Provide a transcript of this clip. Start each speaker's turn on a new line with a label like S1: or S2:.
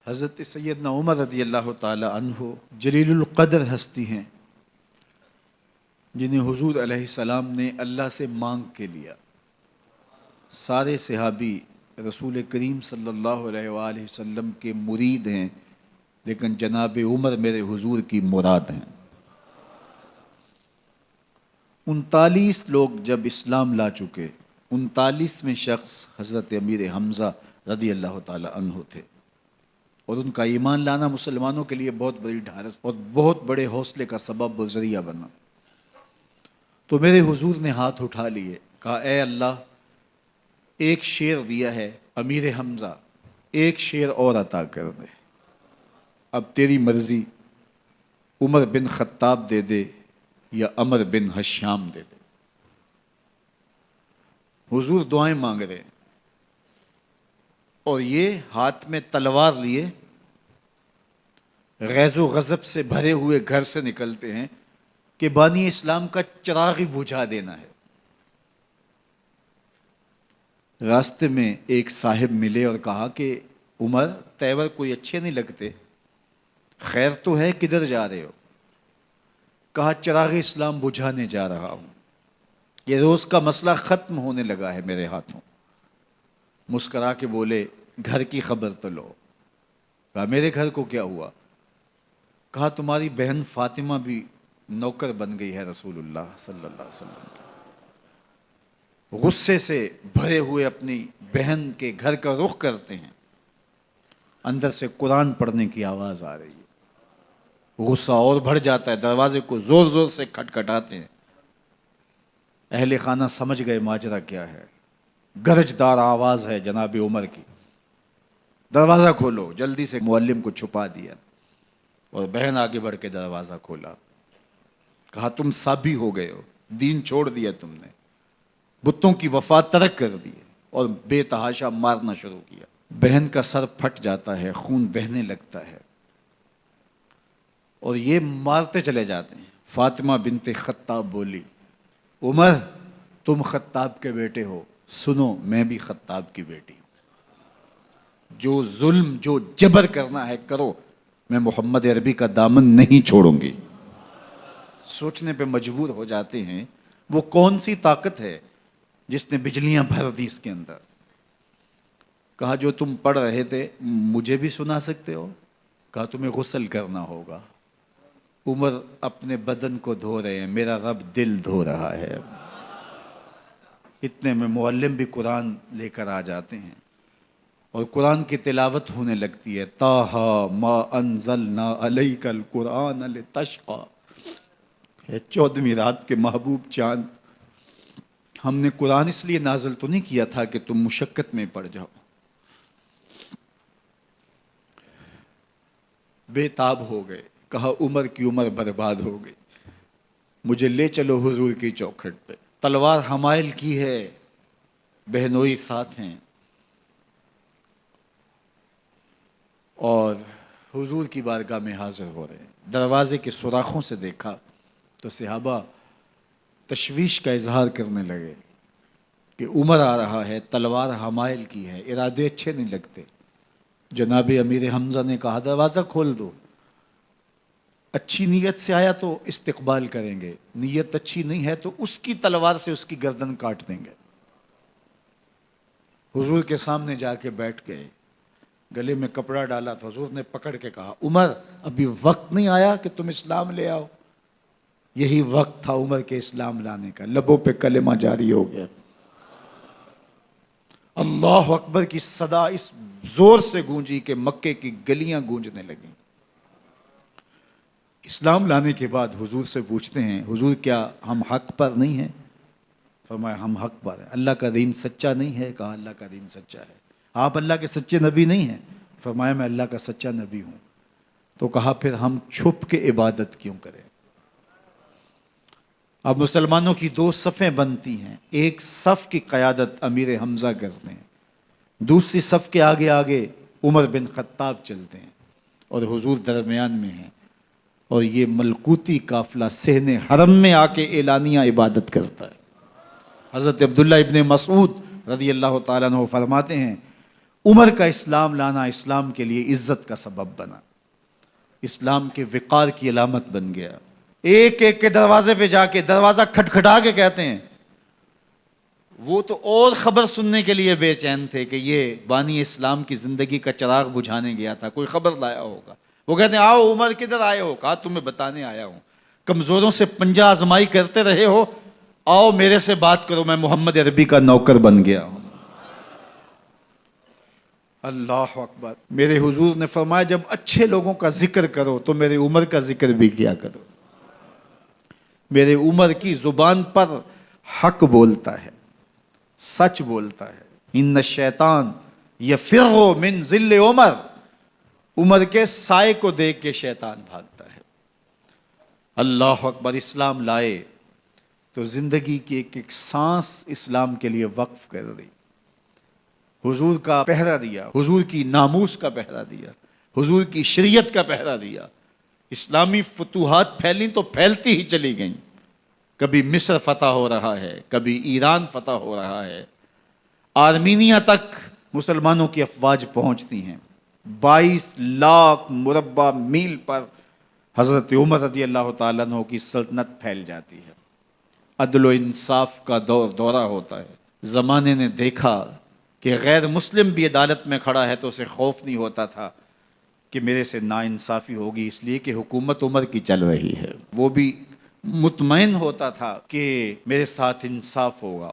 S1: حضرت سیدنا عمر رضی اللہ تعالی عنہ جلیل القدر ہستی ہیں جنہیں حضور علیہ السلام نے اللہ سے مانگ کے لیا۔ سارے صحابی رسول کریم صلی اللہ علیہ وآلہ وسلم کے مرید ہیں، لیکن جناب عمر میرے حضور کی مراد ہیں۔ 39 لوگ جب اسلام لا چکے، 39ویں شخص حضرت امیر حمزہ رضی اللہ تعالی عنہ تھے، اور ان کا ایمان لانا مسلمانوں کے لیے بہت بڑی ڈھارس اور بہت بڑے حوصلے کا سبب و ذریعہ بنا۔ تو میرے حضور نے ہاتھ اٹھا لیے، کہا اے اللہ، ایک شیر دیا ہے امیر حمزہ، ایک شیر اور عطا کر دے، اب تیری مرضی، عمر بن خطاب دے دے یا عمر بن حشام دے دے۔ حضور دعائیں مانگ رہے ہیں، اور یہ ہاتھ میں تلوار لیے غیظ و غضب سے بھرے ہوئے گھر سے نکلتے ہیں کہ بانی اسلام کا چراغ ہی بجھا دینا ہے۔ راستے میں ایک صاحب ملے اور کہا کہ عمر، تیور کوئی اچھے نہیں لگتے، خیر تو ہے، کدھر جا رہے ہو؟ کہا چراغ اسلام بجھانے جا رہا ہوں، یہ روز کا مسئلہ ختم ہونے لگا ہے میرے ہاتھوں۔ مسکرا کے بولے گھر کی خبر تو لو۔ کہا میرے گھر کو کیا ہوا؟ کہا تمہاری بہن فاطمہ بھی نوکر بن گئی ہے رسول اللہ صلی اللہ علیہ وسلم کی۔ غصے سے بھرے ہوئے اپنی بہن کے گھر کا رخ کرتے ہیں، اندر سے قرآن پڑھنے کی آواز آ رہی ہے، غصہ اور بڑھ جاتا ہے، دروازے کو زور زور سے کھٹکھٹاتے ہیں۔ اہل خانہ سمجھ گئے ماجرا کیا ہے، گرجدار آواز ہے جناب عمر کی، دروازہ کھولو۔ جلدی سے معلم کو چھپا دیا اور بہن آگے بڑھ کے دروازہ کھولا۔ کہا تم سابی ہو گئے ہو، دین چھوڑ دیا تم نے، بتوں کی وفا ترک کر دی، اور بے تحاشا مارنا شروع کیا۔ بہن کا سر پھٹ جاتا ہے، خون بہنے لگتا ہے، اور یہ مارتے چلے جاتے ہیں۔ فاطمہ بنت خطاب بولی عمر، تم خطاب کے بیٹے ہو، سنو میں بھی خطاب کی بیٹی ہوں، جو ظلم جو جبر کرنا ہے کرو، میں محمد عربی کا دامن نہیں چھوڑوں گی۔ سوچنے پہ مجبور ہو جاتے ہیں وہ کون سی طاقت ہے جس نے بجلیاں بھر دی اس کے اندر۔ کہا جو تم پڑھ رہے تھے مجھے بھی سنا سکتے ہو؟ کہا تمہیں غسل کرنا ہوگا۔ عمر اپنے بدن کو دھو رہے ہیں، میرا رب دل دھو رہا ہے۔ اتنے میں معلم بھی قرآن لے کر آ جاتے ہیں، اور قرآن کی تلاوت ہونے لگتی ہے۔ طٰہٰ ما انزلنا علیک القرآن لتشقیٰ، 14ویں رات کے محبوب چاند، ہم نے قرآن اس لیے نازل تو نہیں کیا تھا کہ تم مشقت میں پڑ جاؤ۔ بے تاب ہو گئے، کہا عمر کی عمر برباد ہو گئی، مجھے لے چلو حضور کی چوکھٹ پہ۔ تلوار حمائل کی ہے، بہنوئی ساتھ ہیں، اور حضور کی بارگاہ میں حاضر ہو رہے ہیں۔ دروازے کے سوراخوں سے دیکھا تو صحابہ تشویش کا اظہار کرنے لگے کہ عمر آ رہا ہے، تلوار حمائل کی ہے، ارادے اچھے نہیں لگتے۔ جناب امیر حمزہ نے کہا دروازہ کھول دو، اچھی نیت سے آیا تو استقبال کریں گے، نیت اچھی نہیں ہے تو اس کی تلوار سے اس کی گردن کاٹ دیں گے۔ حضور کے سامنے جا کے بیٹھ گئے، گلے میں کپڑا ڈالا تو حضور نے پکڑ کے کہا عمر، ابھی وقت نہیں آیا کہ تم اسلام لے آؤ؟ یہی وقت تھا عمر کے اسلام لانے کا، لبوں پہ کلمہ جاری ہو گیا۔ اللہ اکبر کی صدا اس زور سے گونجی کہ مکے کی گلیاں گونجنے لگیں۔ اسلام لانے کے بعد حضور سے پوچھتے ہیں حضور کیا ہم حق پر نہیں ہیں؟ فرمایا ہم حق پر ہیں۔ اللہ کا دین سچا نہیں ہے؟ کہا اللہ کا دین سچا ہے۔ آپ اللہ کے سچے نبی نہیں ہیں؟ فرمایا میں اللہ کا سچا نبی ہوں۔ تو کہا پھر ہم چھپ کے عبادت کیوں کریں؟ اب مسلمانوں کی 2 صفیں بنتی ہیں، ایک صف کی قیادت امیر حمزہ کرتے ہیں، دوسری صف کے آگے آگے عمر بن خطاب چلتے ہیں، اور حضور درمیان میں ہیں، اور یہ ملکوتی قافلہ صحن حرم میں آ کے اعلانیہ عبادت کرتا ہے۔ حضرت عبداللہ ابن مسعود رضی اللہ تعالیٰ عنہ فرماتے ہیں عمر کا اسلام لانا اسلام کے لیے عزت کا سبب بنا، اسلام کے وقار کی علامت بن گیا۔ ایک ایک کے دروازے پہ جا کے دروازہ کھٹکھٹا کے کہتے ہیں، وہ تو اور خبر سننے کے لیے بے چین تھے کہ یہ بانی اسلام کی زندگی کا چراغ بجھانے گیا تھا، کوئی خبر لایا ہوگا۔ وہ کہتے ہیں آؤ عمر کدھر آئے ہو؟ کہا تمہیں بتانے آیا ہوں، کمزوروں سے پنجہ آزمائی کرتے رہے ہو، آؤ میرے سے بات کرو، میں محمد عربی کا نوکر بن گیا ہوں۔ اللہ اکبر۔ میرے حضور نے فرمایا جب اچھے لوگوں کا ذکر کرو تو میرے عمر کا ذکر بھی کیا کرو۔ میرے عمر کی زبان پر حق بولتا ہے، سچ بولتا ہے۔ ان الشیطان یفر من ظل عمر، عمر کے سائے کو دیکھ کے شیطان بھاگتا ہے۔ اللہ اکبر۔ اسلام لائے تو زندگی کی ایک ایک سانس اسلام کے لیے وقف کر دی، حضور کا پہرا دیا، حضور کی ناموس کا پہرا دیا، حضور کی شریعت کا پہرا دیا۔ اسلامی فتوحات پھیلیں تو پھیلتی ہی چلی گئیں، کبھی مصر فتح ہو رہا ہے، کبھی ایران فتح ہو رہا ہے، آرمینیا تک مسلمانوں کی افواج پہنچتی ہیں۔ 22 لاکھ مربع میل پر حضرت عمر رضی اللہ تعالیٰ عنہ کی سلطنت پھیل جاتی ہے۔ عدل و انصاف کا دورہ ہوتا ہے۔ زمانے نے دیکھا کہ غیر مسلم بھی عدالت میں کھڑا ہے تو اسے خوف نہیں ہوتا تھا کہ میرے سے ناانصافی ہوگی، اس لیے کہ حکومت عمر کی چل رہی ہے۔ وہ بھی مطمئن ہوتا تھا کہ میرے ساتھ انصاف ہوگا۔